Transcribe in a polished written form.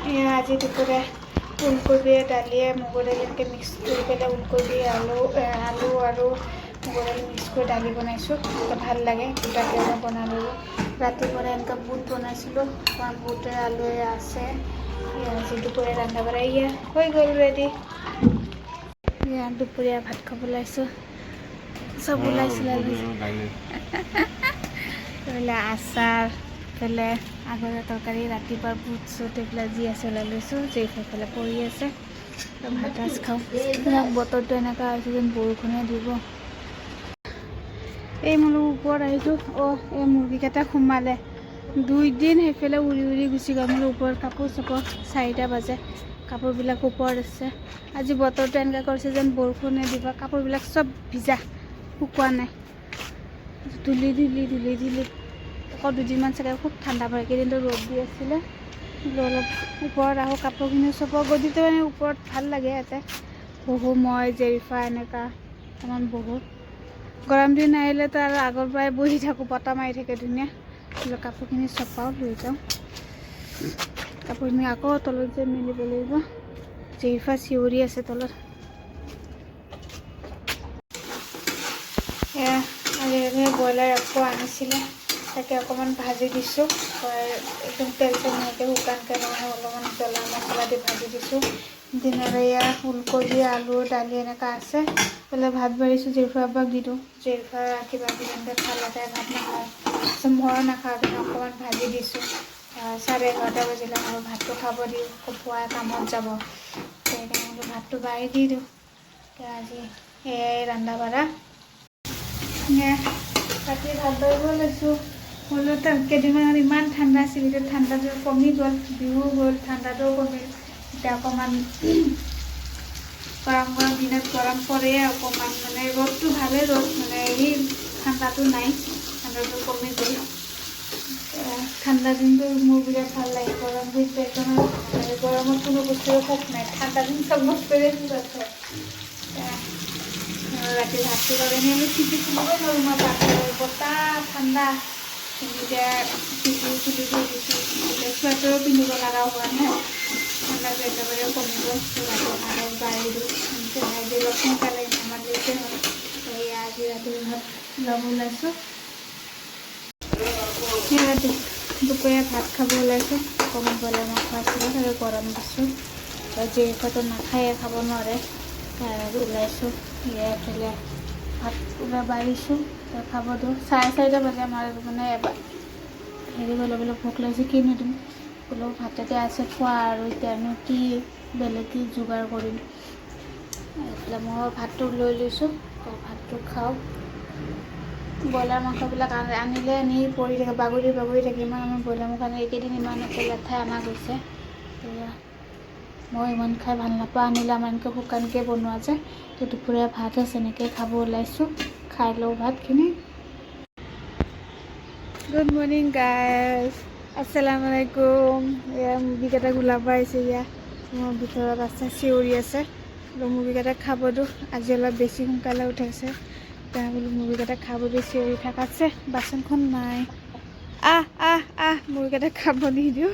আজি দুপুৰে ফুলকবি ডালিয়ে মুগৰ দালি এনেকৈ মিক্স কৰি পেলাই ওলকবি আলু আৰু মুগৰ দালি মিক্স কৰি দালি বনাইছোঁ। ভাল লাগে দুটাকে বনালোঁ। ৰাতিপুৱা এনেকৈ বুট বনাইছিলোঁ, বুটে আলুৱে আছে। আজি দুপৰীয়া ৰন্ধা বঢ়া হৈ গ'ল ৰেডি। দুপৰীয়া ভাত খাব ওলাইছোঁ, চব ওলাইছিলে আচাৰ পেলাই আগৰ তৰকাৰী ৰাতিপুৱাৰ বুট চুট এইবিলাক যি আছে ওলাই লৈছোঁ। সেইফালে পৰি আছে, ভাত সাজ খাওঁ। বতৰটো এনেকুৱা হৈছে যেন বৰষুণে দিব। এই মোৰ ওপৰত আহিছোঁ। এই মুৰ্গীকেইটা সোমালে 2 দিন সেইফালে উৰি উৰি গুচি গ'ল। মোৰ ওপৰত কাপোৰ চাপোৰ 4টা বাজে, কাপোৰবিলাক ওপৰত আছে। আজি বতৰটো এনেকুৱা কৰিছে যেন বৰষুণে দিব। কাপোৰবিলাক চব ভিজা, শুকোৱা নাই। ধূলি আকৌ 2 দিনমান চাগে খুব ঠাণ্ডা পৰে। এইকেইদিনটো ৰ'দ দি আছিলে। অলপ ওপৰত আহোঁ, কাপোৰখিনি চব গধূলিতে মানে ওপৰত ভাল লাগে। ইয়াতে বহো, মই জেৰিফা এনেকুৱা অকণমান বহো। গৰম দিন আহিলেতো আৰু আগৰ পৰাই বহি থাকোঁ, বতাহ মাৰি থাকে ধুনীয়া। কাপোৰখিনি চপাওঁ, লৈ যাওঁ। কাপোৰখিনি আকৌ তলত যে মেলিব লাগিব। জেৰিফা চিঞৰি আছে তলত। ব্ৰইলাৰ আকৌ আনিছিলে, তাকে অকণমান ভাজি দিছোঁ। একদম তেল নিয়াকৈ শুকানকৈ অলপমান জ্বলা মছলা দি ভাজি দিছোঁ। দিনৰ ফুলকবি আলু দালি এনেকুৱা আছে। পেলাই ভাত বাঢ়িছোঁ, জেৰিফাক দি দিওঁ। জেৰিফা কিবা কিবি এনেকৈ খালে, তাই ভাত নাখায়। মই নাখাওঁ, কিন্তু অকণমান ভাজি দিছোঁ। 11:30 বাজিলে আৰু ভাতটো খাব দিওঁ। পুৱাই কামত যাব, সেইকাৰণে ভাতটো বাঢ়ি দি দিওঁ। আজি সেয়াই ৰন্ধা বঢ়া। ৰাতি ভাত বাঢ়িব লৈছোঁ। হ'লেও কেইদিনমান ইমান ঠাণ্ডা আছিল, এতিয়া ঠাণ্ডাটো কমি গ'ল। বিহু গ'ল, ঠাণ্ডাটোও কমিল। এতিয়া অকণমান গৰম দিনত গৰম পৰে অকণমান, মানে ৰ'দটো ভালেই ৰ'দ, মানে এই ঠাণ্ডাটো নাই, ঠাণ্ডাটো কমি গ'ল। ঠাণ্ডা দিনটো মোৰ বিৰাট ভাল লাগে। গৰম দিনটো একদম গৰমত কোনো বস্তুৰে সুখ নাই। ঠাণ্ডা দিন চব বস্তুৰে সুখ আছে। ৰাতি ভাতটো কাৰণে আমি খিৰিকী খুলিবই নোৱাৰোঁ। মই বতাহ ঠাণ্ডা, এতিয়া খিৰিকী খুলি থৈ দিছোঁ। এতিয়া চুৱেটাৰো পিন্ধিব লগা হোৱা নাই। ঠাণ্ডাটো একেবাৰে কমিব। ভাতত বাঢ়ি দিওঁ, আজি অলপ সোনকালে আমাৰ দেৰিকে হ'ল। আজি ৰাতি ভাত ল'ব ওলাইছোঁ। দুপৰীয়া ভাত খাব ওলাইছোঁ। অকণমান ব্ৰইলাৰ মাংস আছিলে, তাকে গৰম দিছোঁ। জেৰিফাটো নাখায়ে, খাব নোৱাৰে। ওলাইছোঁ, এফালে ভাত বাঢ়িছোঁ, খাব দিওঁ। 4:30 বাজে। আমাৰ মানে এবাৰ বোলে ভোক লাগিছে, কিনো দিম বোলো, ভাততে আছে খোৱা আৰু এতিয়ানো কি বেলেগ কি যোগাৰ কৰিম। এইফালে মই ভাতটো লৈ লৈছোঁ, ভাতটো খাওঁ। ব্ৰইলাৰ মাংসবিলাক আনিলে পৰি থাকে, বাগৰি থাকে। ইমান আমাৰ ব্ৰইলাৰ মাংস এইকেইদিন ইমান লেঠাই অনা গৈছে। মই ইমান খাই ভাল নাপাওঁ। আনিলে আমাৰ এনেকৈ শুকানকৈ বনোৱা যায়। তো দুপৰীয়া ভাত আছে, এনেকৈ খাব ওলাইছোঁ। খাই লওঁ ভাতখিনি। গুড মৰ্ণিং গাইজ, আসসালামু আলাইকুম। মুৰ্গীকেইটা ওলাব আহিছে। মোৰ ভিতৰত আছে, চিঞৰি আছে। মুৰ্গীকেইটা খাব দিওঁ। আজি অলপ বেছি সোনকালে উঠাইছে, তেওঁ বোলো মুৰ্গীকেইটা খাব দি চিঞৰি থাকাছে। বাচনখন নাই। মুৰ্গীকেইটা খাব নিদিওঁ।